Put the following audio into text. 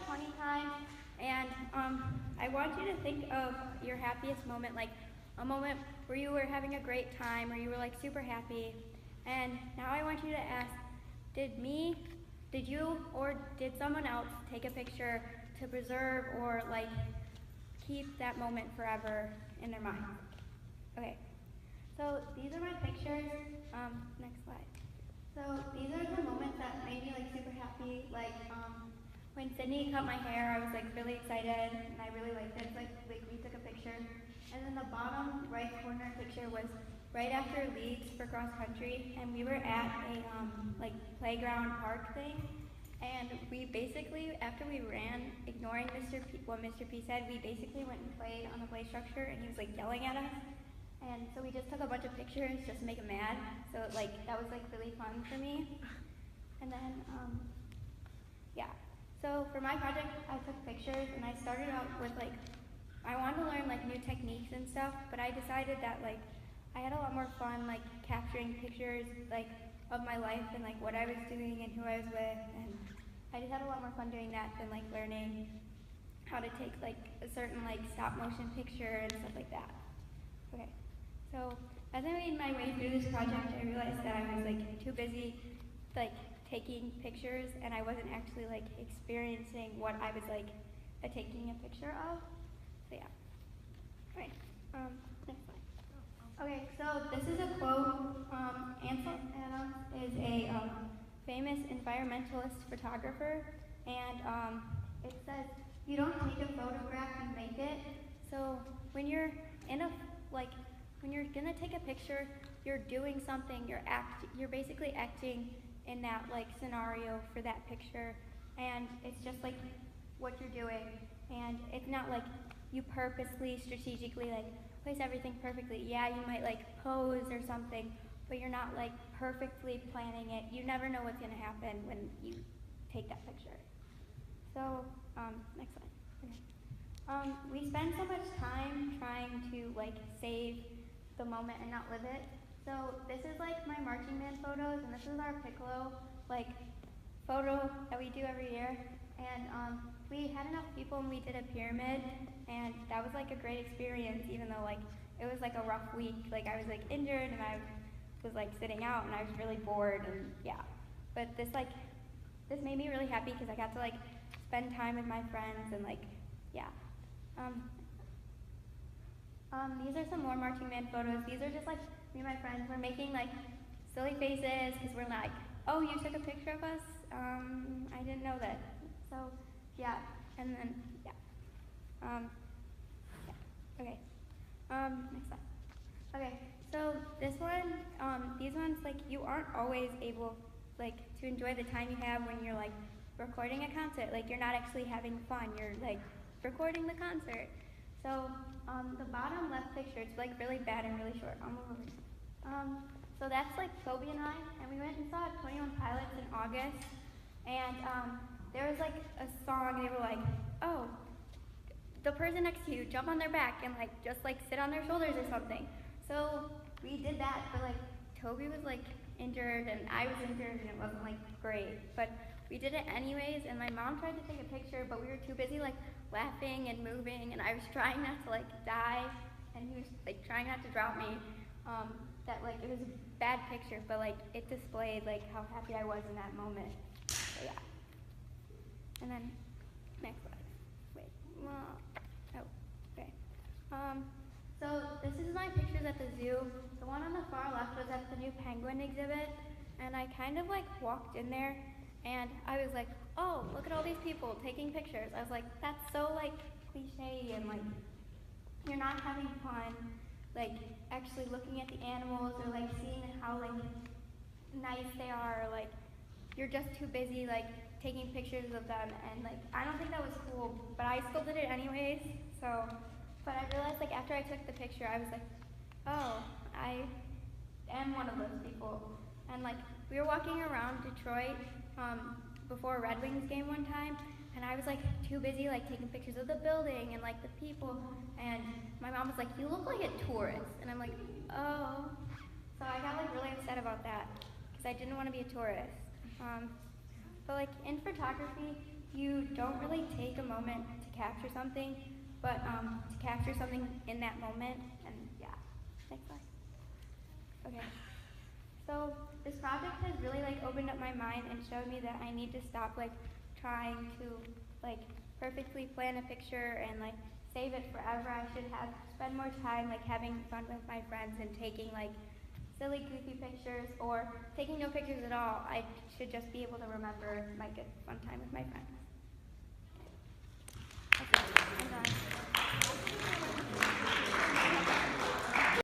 funny time, and I want you to think of your happiest moment, like a moment where you were having a great time, or you were like super happy. And now I want you to ask, did you, or did someone else take a picture to preserve or like keep that moment forever in their mind? Okay, so these are my pictures. Next slide. So these are the moments that made me like super happy. Like when Sydney cut my hair, I was like really excited and I really liked it. So, like we took a picture. And then the bottom right corner picture was right after leagues for cross country, and we were at a like playground park thing. And we basically, after we ran, ignoring what Mr. P said, we basically went and played on the play structure, and he was like yelling at us. And so we just took a bunch of pictures just to make him mad. So like that was like really fun for me. And then yeah. So for my project, I took pictures, and I started out with like I wanted to learn like new techniques and stuff, but I decided that like I had a lot more fun like capturing pictures like of my life and like what I was doing and who I was with, and I just had a lot more fun doing that than like learning how to take like a certain like stop motion picture and stuff like that. Okay. So as I made my way through this project, I realized that I was like too busy like taking pictures, and I wasn't actually like experiencing what I was like taking a picture of. So yeah. Alright. Next slide. Okay, so this is a quote. Ansel Adams is a famous environmentalist photographer, and it says, "You don't take a photograph, you make it." So when you're in a like when you're gonna take a picture, you're doing something. You're basically acting in that like scenario for that picture, and it's just like what you're doing, and it's not like you purposely, strategically like place everything perfectly. Yeah, you might like pose or something, but you're not like perfectly planning it. You never know what's gonna happen when you take that picture. So next slide. Okay. We spend so much time trying to like save the moment and not live it. So this is like my marching band photos, and this is our piccolo like photo that we do every year. And we had enough people, and we did a pyramid, and that was like a great experience, even though like it was like a rough week. Like I was like injured, and I was like sitting out, and I was really bored, and yeah. But this made me really happy because I got to like spend time with my friends, and like yeah. These are some more marching band photos. These are just like me and my friends. We're making like silly faces because we're like, oh, you took a picture of us? I didn't know that. So yeah, and then yeah. Yeah. Okay. Next slide. Okay. So this one, these ones, like you aren't always able like to enjoy the time you have when you're like recording a concert. Like you're not actually having fun. You're like recording the concert. So the bottom left picture, it's like really bad and really short. I'll move over. So that's like Toby and I, and we went and saw 21 Pilots in August, and there was like a song, and they were like, oh, the person next to you, jump on their back and like just like sit on their shoulders or something. So we did that, but like Toby was like injured and I was injured, and it wasn't like great, but we did it anyways. And my mom tried to take a picture, but we were too busy like laughing and moving, and I was trying not to like die, and he was like trying not to drop me. That like it was a bad picture, but like it displayed like how happy I was in that moment. So yeah. And then next slide. Wait. Oh. Okay. So this is my pictures at the zoo. The one on the far left was at the new penguin exhibit, and I kind of like walked in there, and I was like, oh, look at all these people taking pictures. I was like, that's so like cliche, and like you're not having fun like actually looking at the animals or like seeing how like nice they are, or like you're just too busy like taking pictures of them, and like I don't think that was cool, but I still did it anyways. So but I realized like after I took the picture, I was like, oh, I am one of those people. And like we were walking around Detroit before a Red Wings game one time, and I was like too busy like taking pictures of the building and like the people, and my mom was like, you look like a tourist, and I'm like, oh. So I got like really upset about that because I didn't want to be a tourist. But like in photography, you don't really take a moment to capture something, but to capture something in that moment. And yeah, next slide. Okay. So this project has really like opened up my mind and showed me that I need to stop like trying to like perfectly plan a picture and like save it forever. I should have spend more time like having fun with my friends and taking like silly goofy pictures or taking no pictures at all. I should just be able to remember my good fun time with my friends. Okay, I'm done.